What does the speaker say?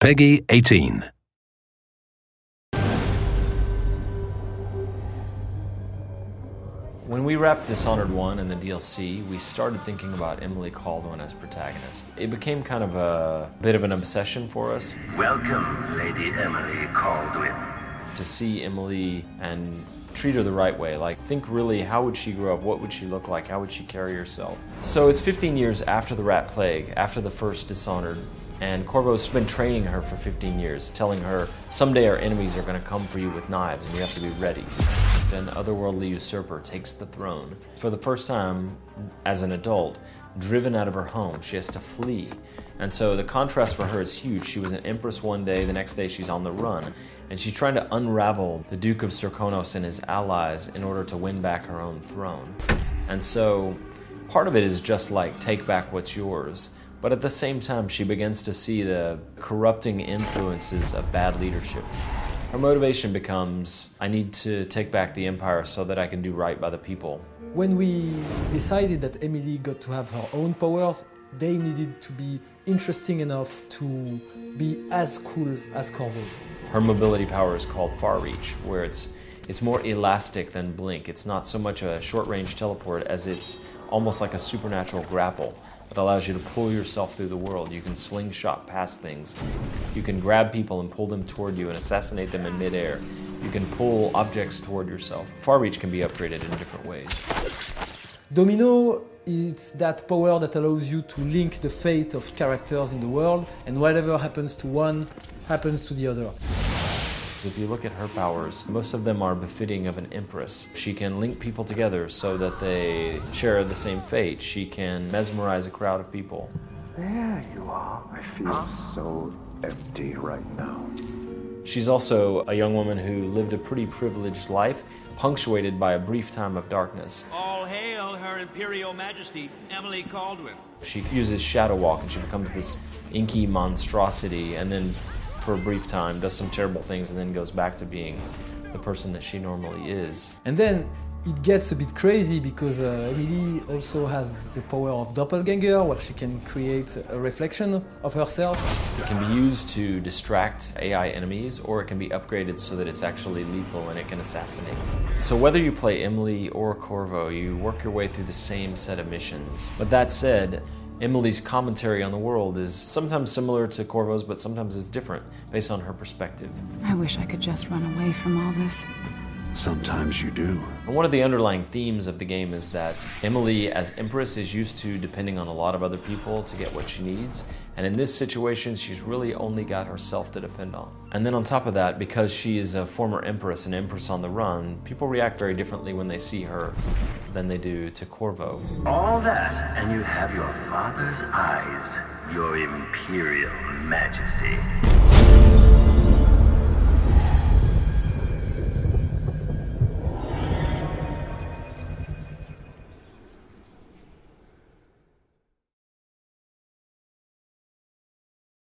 PEGI 18. When we wrapped Dishonored 1 and the DLC, we started thinking about Emily Kaldwin as protagonist. It became kind of a bit of an obsession for us. Welcome, Lady Emily Kaldwin. To see Emily and treat her the right way. Like, think really, how would she grow up? What would she look like? How would she carry herself? So it's 15 years after the Rat Plague, after the first Dishonored, and Corvo's been training her for 15 years, telling her, someday our enemies are going to come for you with knives and you have to be ready. An otherworldly usurper takes the throne. For the first time, as an adult, driven out of her home, she has to flee. And so the contrast for her is huge. She was an empress one day, the next day she's on the run. And she's trying to unravel the Duke of Serkonos and his allies in order to win back her own throne. And so part of it is just like, take back what's yours. But at the same time, she begins to see the corrupting influences of bad leadership. Her motivation becomes, I need to take back the empire so that I can do right by the people. When we decided that Emily got to have her own powers, they needed to be interesting enough to be as cool as Corvo's. Her mobility power is called Far Reach, where it's more elastic than Blink. It's not so much a short-range teleport as it's almost like a supernatural grapple that allows you to pull yourself through the world. You can slingshot past things. You can grab people and pull them toward you and assassinate them in midair. You can pull objects toward yourself. Far Reach can be upgraded in different ways. Domino is that power that allows you to link the fate of characters in the world, and whatever happens to one happens to the other. If you look at her powers, most of them are befitting of an empress. She can link people together so that they share the same fate. She can mesmerize a crowd of people. There you are. I feel so empty right now. She's also a young woman who lived a pretty privileged life, punctuated by a brief time of darkness. All hail Her Imperial Majesty, Emily Kaldwin. She uses Shadow Walk and she becomes this inky monstrosity, and then for a brief time does some terrible things and then goes back to being the person that she normally is. And then it gets a bit crazy because Emily also has the power of doppelganger, where she can create a reflection of herself. It can be used to distract AI enemies, or it can be upgraded so that it's actually lethal and it can assassinate. So whether you play Emily or Corvo, you work your way through the same set of missions. But that said, Emily's commentary on the world is sometimes similar to Corvo's, but sometimes it's different based on her perspective. I wish I could just run away from all this. Sometimes you do. And one of the underlying themes of the game is that Emily, as Empress, is used to depending on a lot of other people to get what she needs. And in this situation, she's really only got herself to depend on. And then on top of that, because she is a former Empress, an Empress on the run, people react very differently when they see her than they do to Corvo. All that, and you have your father's eyes, your Imperial Majesty.